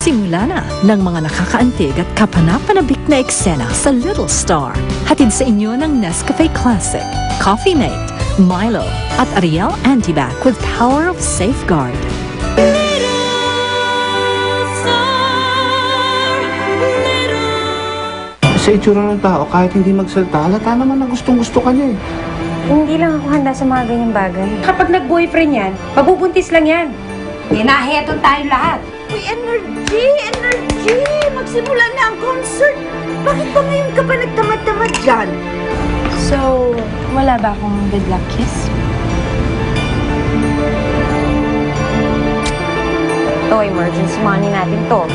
Simula na ng mga nakakaantig at kapanapanabik na eksena sa Little Star. Hatid sa inyo ng Nescafe Classic, Coffee Mate, Milo, at Ariel Antibac with Power of Safeguard. Sa itsura ng tao, kahit hindi magsalita, halata naman na gustong-gusto ka niya eh. Hindi lang ako handa sa mga ganyang bagay. Kapag nag-boyfriend yan, mabubuntis lang yan. Hinaheton tayo lahat. Uy, energy! Energy! Magsimula na ang concert! Bakit ba ngayon ka pa nagtamad-tamad dyan? So, wala ba akong good luck kiss? Ito, emergency money natin to.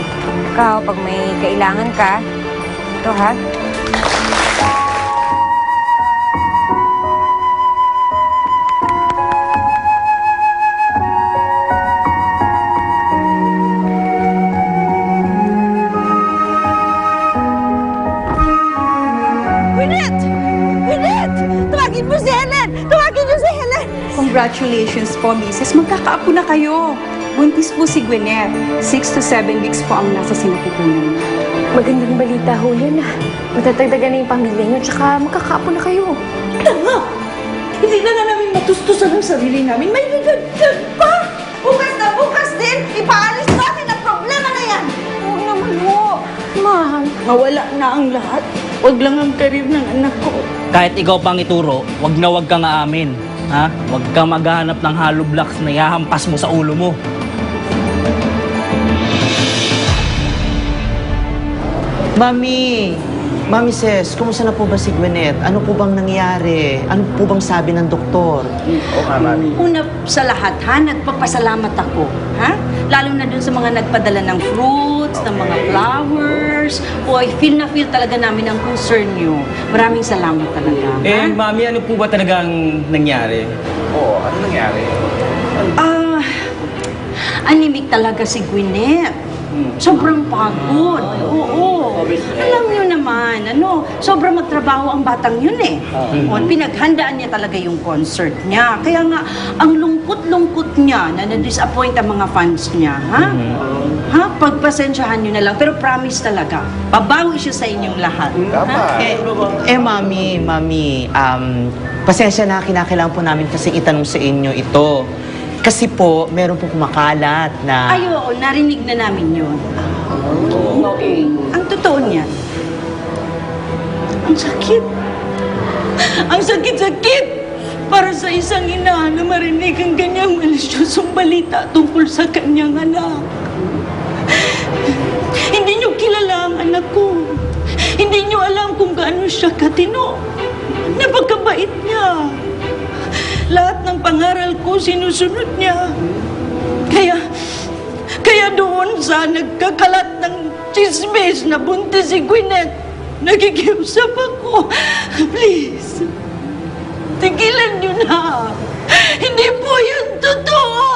Ikaw, pag may kailangan ka, ito ha. Tawagin mo si Helen! Tawagin niyo si Helen! Congratulations po, Mrs. Magkakaapo na kayo. Buntis po si Gwyneth. 6 to 7 weeks po ang nasa sinapupunan. Magandang balita ho yun ah. Matatagdagan na yung pamilya niyo, tsaka magkakaapo na kayo. Tama! Hindi na namin matustusan ang sarili namin. May rigad pa! Bukas din! Ipaalis natin ang problema na yan! Oo naman ho. Mahal. Mawala na ang lahat. Huwag lang ang karir ng anak ko. Kahit ikaw pang ituro, wag kang aamin. Ha? Wag kang maghahanap ng hollow blocks na ihahampas mo sa ulo mo. Mami! Mami Ses, kumusta na po ba si Gwyneth? Ano po bang nangyari? Ano po bang sabi ng doktor? Una sa lahat, ha? Nagpapasalamat ako. Ha? Lalo na dun sa mga nagpadala ng fruits, ng mga flowers. Boy, feel na feel talaga namin ang concern nyo. Maraming salamat talaga. Eh, Mami, ano po ba talagang nangyari? Anemic talaga si Gwyneth. Sobrang pagod. Oo. Alam nyo naman, sobrang magtrabaho ang batang yun eh. Pinaghandaan niya talaga yung concert niya. Kaya nga, ang lungkot-lungkot niya na na-disappoint ang mga fans niya, ha? Ha? Pagpasensyahan nyo na lang. Pero promise talaga, babawi siya sa inyong lahat. Ha? Mami, pasensya na, kinakailangan po namin kasi itanong sa inyo ito. Kasi po, meron po kumakalat na... Ay, oo, narinig na namin yun. Okay. Ang totoo niya, ang sakit. Ang sakit-sakit! Para sa isang ina na marinig ang ganyang malisyosong balita tungkol sa kanyang anak. Hindi niyo kilala ang anak ko. Hindi niyo alam kung gaano siya katino. Napakabait niya. Lahat ng pangaral ko, sinusunod niya. Kaya doon sa nagkakalat ng chismis na buntis si Gwyneth, nakikiusap ako. Please, tigilan niyo na. Hindi po yun totoo.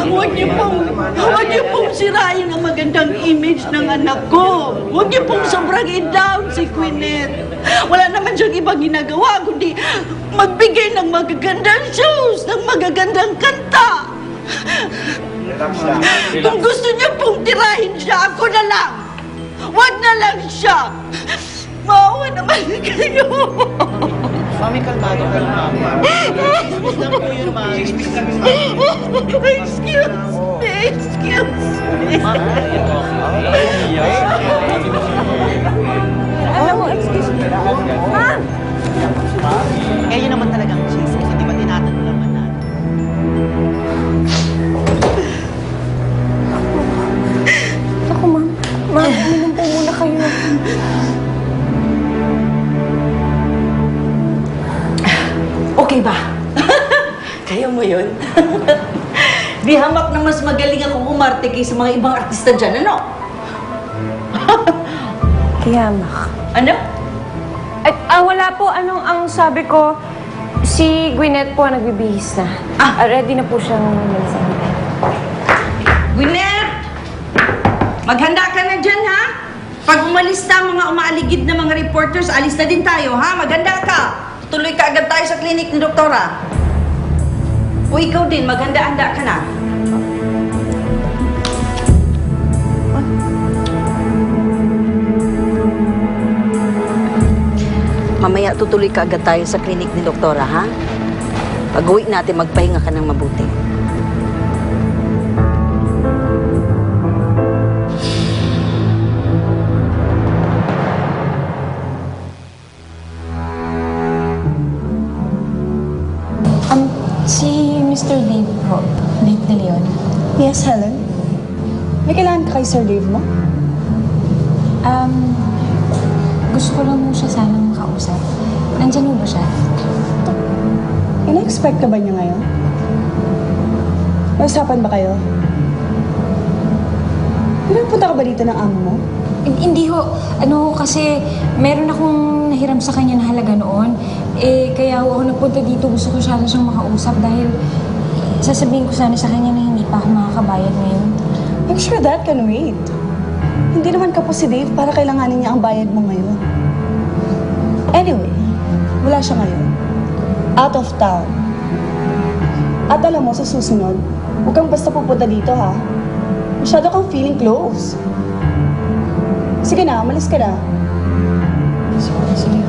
Huwag niyo pong sirain ang magandang image ng anak ko. Huwag niyo pong sobrang i-down si Gwyneth. Wala naman siyang ibang ginagawa kundi magbigay ng magagandang shows, ng magagandang kanta. Kung gusto niyo pong tirahin siya, ako na lang. Huwag na lang siya. Maawa naman kayo. Mami, kalmado. Chismis lang po yun, Mami. Excuse me. Alam mo, excuse me. Ma'am! Eh, yun naman talagang chismis. Hindi ba tinatanong naman natin? Ako, ma'am. Ma'am, uminom po muna kayo. Okay ba? Kaya mo yun? Di hamak na mas magaling akong umarte kaysa mga ibang artista dyan, ano? Kaya, mak. Ano? Ay, wala po. Ang sabi ko, si Gwyneth po nagbibihis na. Ready na po siyang umalis. Gwyneth! Maghanda ka na dyan, ha? Pag umalis na mga umaaligid na mga reporters, alis na din tayo, ha? Maghanda ka! Tuloy ka agad tayo sa klinik ni Doktora. O ikaw din, maghanda-handa ka na. Mamaya tutuloy ka agad tayo sa klinik ni Doktora, ha? Pag-uwi natin, magpahinga ka ng mabuti. Si Mr. Dave po, Dave De Leon. Yes, Helen? May kailangan ka kay Sir Dave mo? Gusto ko lang mo siya sanang makausap. Nandyan mo ba siya? Ina-expect ka ba niya ngayon? May usapan ba kayo? Pinapunta ka ba dito ng amo mo? Hindi ho. Kasi meron akong nahiram sa kanya na halaga noon. Kaya ako nagpunta dito. Gusto ko sana siyang makausap dahil sasabihin ko sana sa kanya na hindi pa ako makakabayad ngayon. I'm sure that can wait. Hindi naman ka po si Dave para kailanganin niya ang bayad mo ngayon. Anyway, wala siya ngayon. Out of town. At alam mo, sa susunod, huwag kang basta pupunta dito, ha? Masyado kang feeling close. Sige na, umalis ka na. Sige.